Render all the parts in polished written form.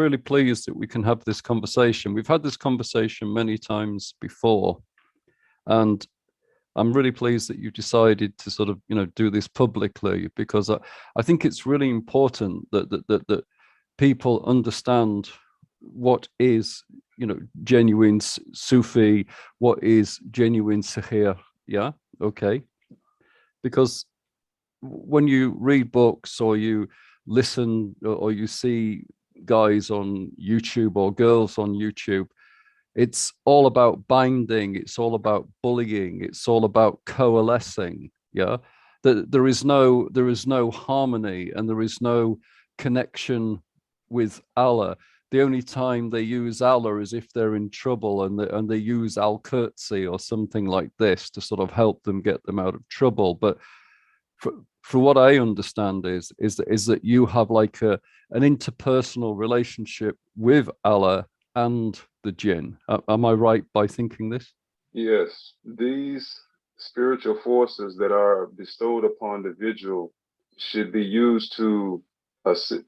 really pleased that we can have this conversation. We've had this conversation many times before, and I'm really pleased that you decided to sort of, do this publicly, because I think it's really important that people understand what is, genuine Sufi, what is genuine Sihr. Yeah, okay. Because when you read books or you listen or you see guys on YouTube or girls on YouTube, it's all about binding, it's all about bullying, it's all about coalescing. Yeah, there is no harmony, and there is no connection with Allah. The only time they use Allah is if they're in trouble, and they use al-Qur'si or something like this to sort of help them get them out of trouble. But for what I understand is that you have like an interpersonal relationship with Allah and the jinn. Am I right by thinking this? Yes, these spiritual forces that are bestowed upon the vigil should be used to assist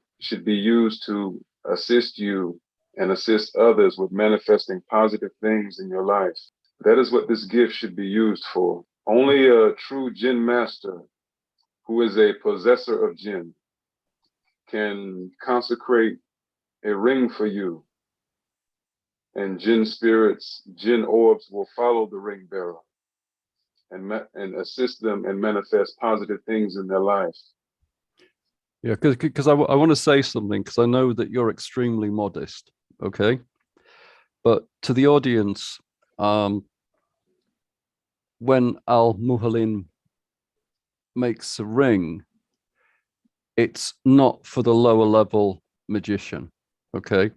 you and assist others with manifesting positive things in your life. That is what this gift should be used for. Only a true jinn master, who is a possessor of jinn, can consecrate a ring for you, and jinn spirits, jinn orbs will follow the ring bearer and assist them and manifest positive things in their lives. Yeah, because I want to say something, because I know that you're extremely modest, okay? But to the audience, when Al-Mualim makes a ring, it's not for the lower level magician, okay?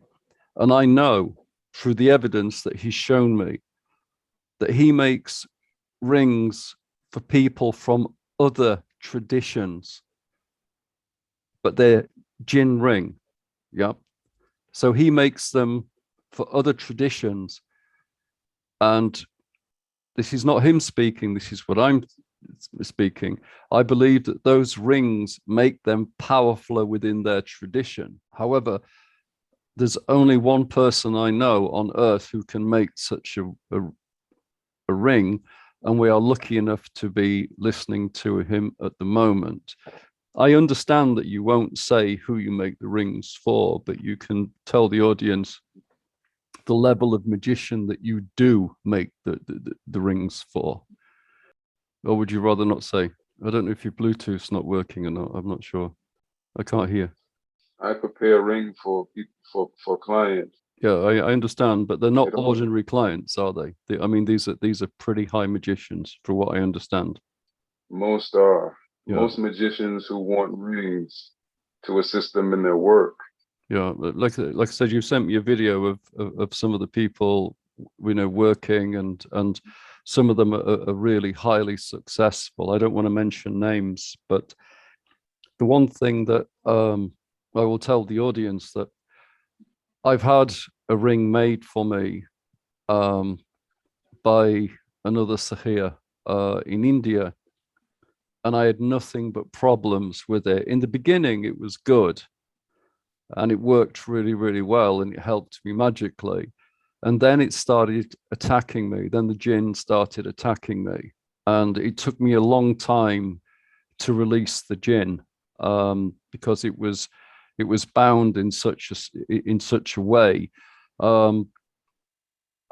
And I know through the evidence that he's shown me that he makes rings for people from other traditions, but they're jinn ring. Yeah. So he makes them for other traditions. And this is not him speaking, this is what I'm speaking. I believe that those rings make them powerful within their tradition. However, there's only one person I know on earth who can make such a ring, and we are lucky enough to be listening to him at the moment. I understand that you won't say who you make the rings for, but you can tell the audience the level of magician that you do make the rings for. Or would you rather not say? I don't know if your Bluetooth's not working or not. I'm not sure. I can't hear. I prepare a ring for people, for clients. Yeah, I understand, but they're not ordinary clients, are they? I mean, these are pretty high magicians, for what I understand. Most are. Yeah. Most magicians who want rings to assist them in their work. Yeah, like I said, you sent me a video of some of the people we know working, and some of them are really highly successful. I don't want to mention names, but the one thing that I will tell the audience, that I've had a ring made for me by another Sihr in India, and I had nothing but problems with it. In the beginning, it was good, and it worked really, really well, and it helped me magically. And then it started attacking me. Then the jinn started attacking me, and it took me a long time to release the jinn, because it was bound in such a way. How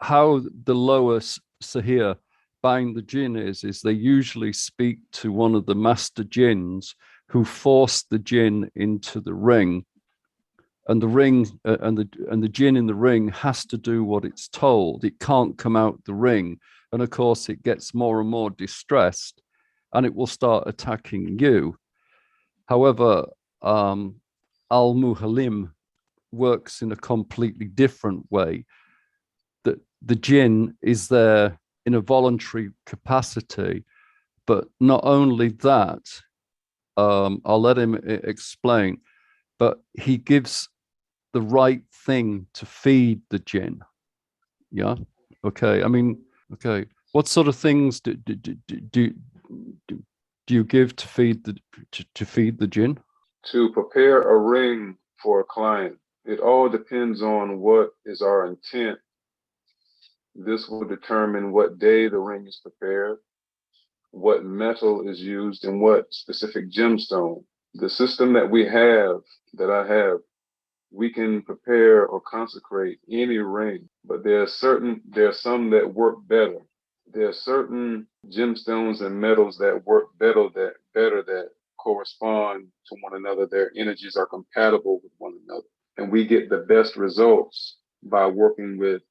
the lower Sihr bind the jinn is they usually speak to one of the master jinns, who force the jinn into the ring, and the ring and the jinn in the ring has to do what it's told. It can't come out the ring, and of course it gets more and more distressed, and it will start attacking you. However, Al-Mualim works in a completely different way. That the jinn is there in a voluntary capacity, but not only that, I'll let him explain, but he gives the right thing to feed the jinn. Yeah. Okay. I mean, okay. What sort of things do you give to feed the jinn? To prepare a ring for a client, It all depends on what is our intent. This will determine what day the ring is prepared, what metal is used, and what specific gemstone. The system that I have, we can prepare or consecrate any ring, but there are some that work better. There are certain gemstones and metals that work better that correspond to one another. Their energies are compatible with one another. And we get the best results by working with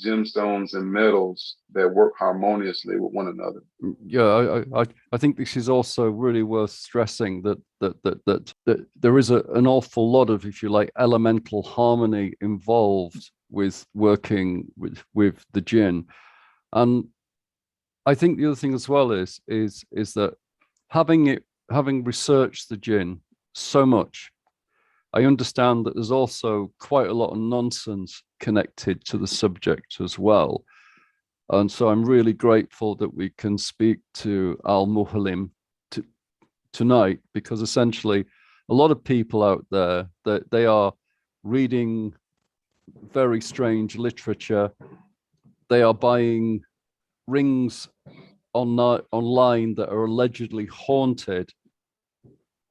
gemstones and metals that work harmoniously with one another. Yeah, I think this is also really worth stressing that there is an awful lot of, if you like, elemental harmony involved with working with the jinn. And I think the other thing as well is that having researched the jinn so much, I understand that there's also quite a lot of nonsense connected to the subject as well. And so I'm really grateful that we can speak to Mualim tonight, because essentially a lot of people out there, that they are reading very strange literature. They are buying rings online that are allegedly haunted,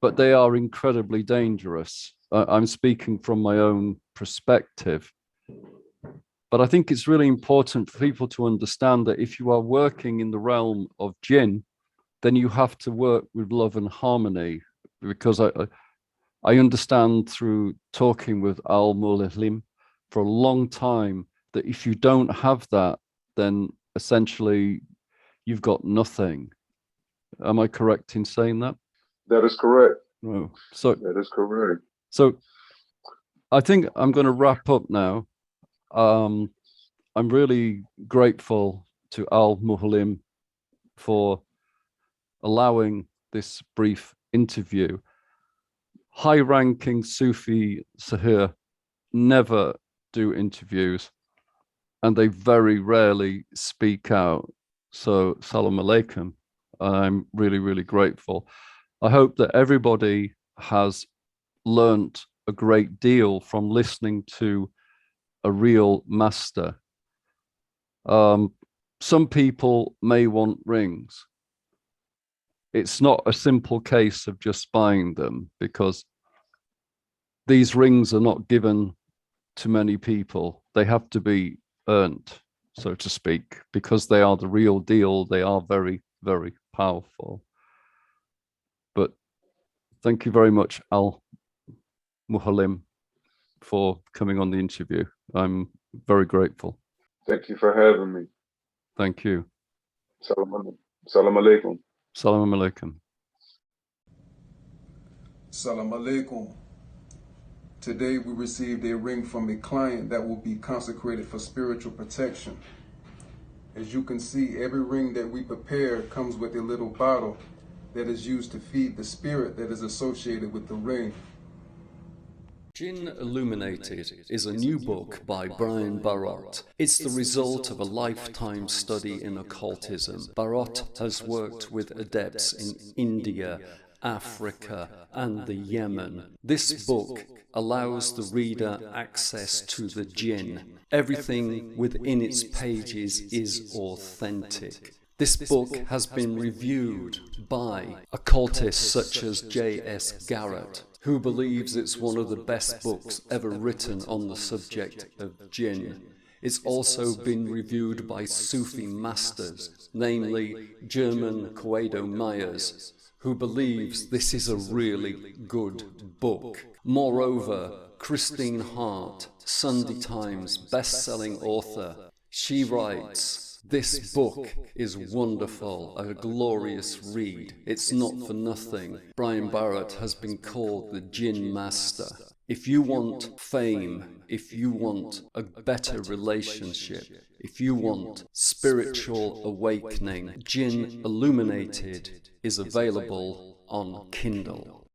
but they are incredibly dangerous. I'm speaking from my own perspective. But I think it's really important for people to understand that if you are working in the realm of jinn, then you have to work with love and harmony, because I understand through talking with Mualim for a long time that if you don't have that, then essentially you've got nothing. Am I correct in saying that? That is correct. Oh, that is correct. So I think I'm going to wrap up now. I'm really grateful to Mualim for allowing this brief interview. High-ranking Sufi Sihr never do interviews, and they very rarely speak out. So, salam alaikum. I'm really, really grateful. I hope that everybody has learnt a great deal from listening to a real master. Some people may want rings. It's not a simple case of just buying them, because these rings are not given to many people. They have to be earned, so to speak, because they are the real deal. They are very, very powerful. But thank you very much, Mualim, for coming on the interview. I'm very grateful. Thank you for having me. Thank you. Salam alaikum. Salam alaikum. Salam alaikum. Today we received a ring from a client that will be consecrated for spiritual protection. As you can see, every ring that we prepare comes with a little bottle that is used to feed the spirit that is associated with the ring. Jinn Illuminated is a new book by Brian Barot. It's the result of a lifetime study in occultism. Barot has worked with adepts in India, Africa, and the Yemen. This book allows the reader access to the jinn. Everything within its pages is authentic. This book has been reviewed by occultists such as J.S. Garrett, who believes it's one of the best books ever written on the subject of jinn. It's also been reviewed by Sufi masters, namely German Quedo Myers, who believes this is a really good book. Moreover, Christine Hart, Sunday Times best-selling author, she writes, "This book is wonderful, a glorious read. It's not for nothing. Brian Barot has been called the Jinn Master. If you want fame, if you want a better relationship, if you want spiritual awakening, Jinn Illuminated is available on Kindle."